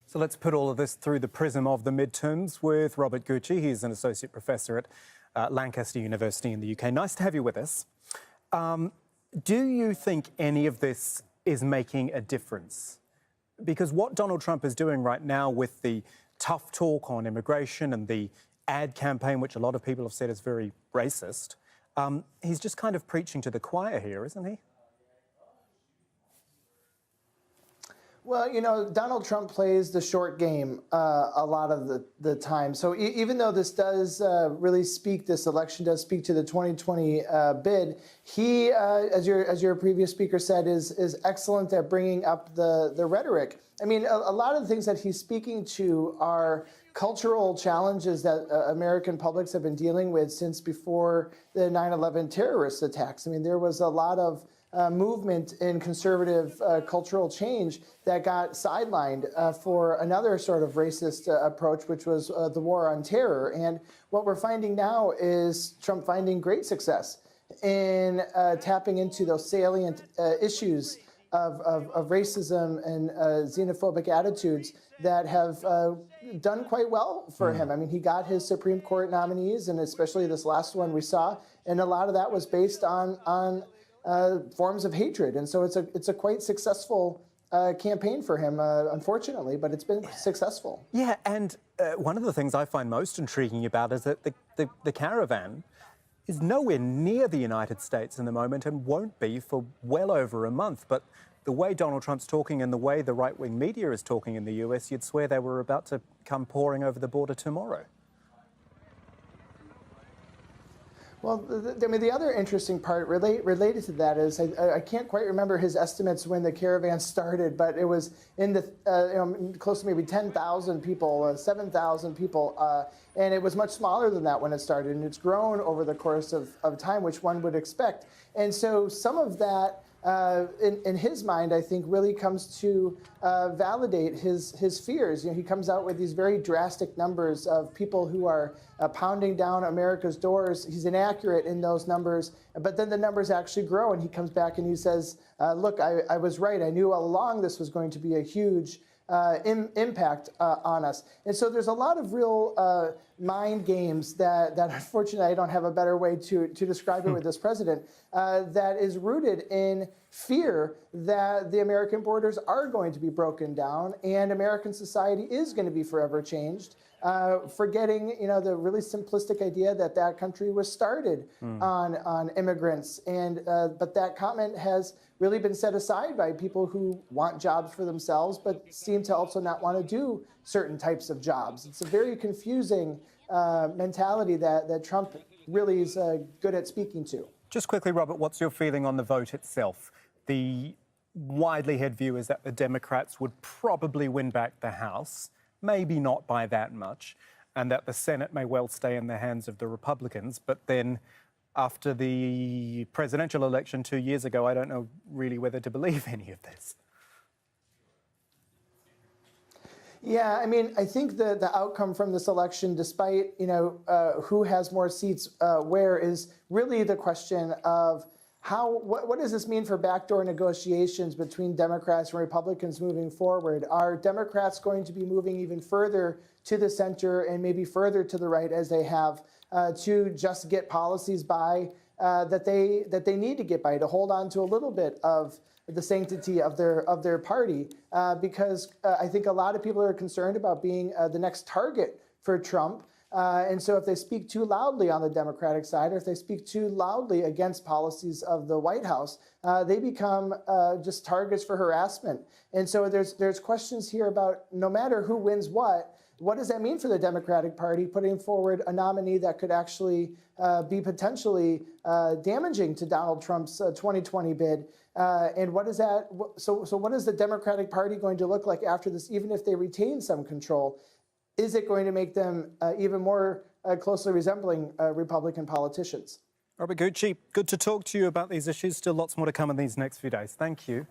So let's put all of this through the prism of the midterms with Robert Gutsche. He's an associate professor at Lancaster University in the UK. Nice to have you with us. Do you think any of this is making a difference? Because what Donald Trump is doing right now with the tough talk on immigration and the ad campaign, which a lot of people have said is very racist, he's just kind of preaching to the choir here, isn't he? Well, you know, Donald Trump plays the short game a lot of the time. So even though this does really speak, this election does speak to the 2020 bid, he, as your previous speaker said, is excellent at bringing up the rhetoric. I mean, a lot of the things that he's speaking to are cultural challenges that American publics have been dealing with since before the 9/11 terrorist attacks. I mean, there was a lot of movement in conservative cultural change that got sidelined for another sort of racist approach, which was the war on terror. And what we're finding now is Trump finding great success in tapping into those salient issues of racism and xenophobic attitudes that have done quite well for him. I mean, he got his Supreme Court nominees, and especially this last one we saw, and a lot of that was based on forms of hatred. And so it's a quite successful campaign for him, unfortunately, but it's been successful. Yeah, and one of the things I find most intriguing about is that the caravan is nowhere near the United States in the moment and won't be for well over a month. But the way Donald Trump's talking and the way the right-wing media is talking in the US, you'd swear they were about to come pouring over the border tomorrow. Well, I mean, the other interesting part related to that is I can't quite remember his estimates when the caravan started, but it was in the close to maybe 10,000 people, 7,000 people, and it was much smaller than that when it started, and it's grown over the course of time, which one would expect. And so some of that, in his mind, I think really comes to validate his fears. You know, he comes out with these very drastic numbers of people who are pounding down America's doors. He's inaccurate in those numbers, but then the numbers actually grow, and he comes back and he says, look, I was right. I knew all along this was going to be a huge impact on us. And so there's a lot of real mind games that unfortunately I don't have a better way to describe it with this president, that is rooted in fear that the American borders are going to be broken down and American society is going to be forever changed, forgetting, you know, the really simplistic idea that country was started on immigrants. And but that comment has really been set aside by people who want jobs for themselves, but seem to also not want to do certain types of jobs. It's a very confusing mentality that Trump really is good at speaking to. Just quickly, Robert, what's your feeling on the vote itself? The widely held view is that the Democrats would probably win back the House, maybe not by that much, and that the Senate may well stay in the hands of the Republicans. But then after the presidential election 2 years ago, I don't know really whether to believe any of this. Yeah, I mean, I think the outcome from this election, despite, you know, who has more seats where, is really the question of what does this mean for backdoor negotiations between Democrats and Republicans moving forward? Are Democrats going to be moving even further to the center and maybe further to the right, as they have, to just get policies by that they need to get by, to hold on to a little bit of the sanctity of their party, because I think a lot of people are concerned about being the next target for Trump. And so if they speak too loudly on the Democratic side, or if they speak too loudly against policies of the White House, they become just targets for harassment. And so there's questions here about, no matter who wins what does that mean for the Democratic Party, putting forward a nominee that could actually be potentially damaging to Donald Trump's 2020 bid? And what is that? So what is the Democratic Party going to look like after this, even if they retain some control? Is it going to make them even more closely resembling Republican politicians? Robert Gutsche, good to talk to you about these issues. Still lots more to come in these next few days. Thank you.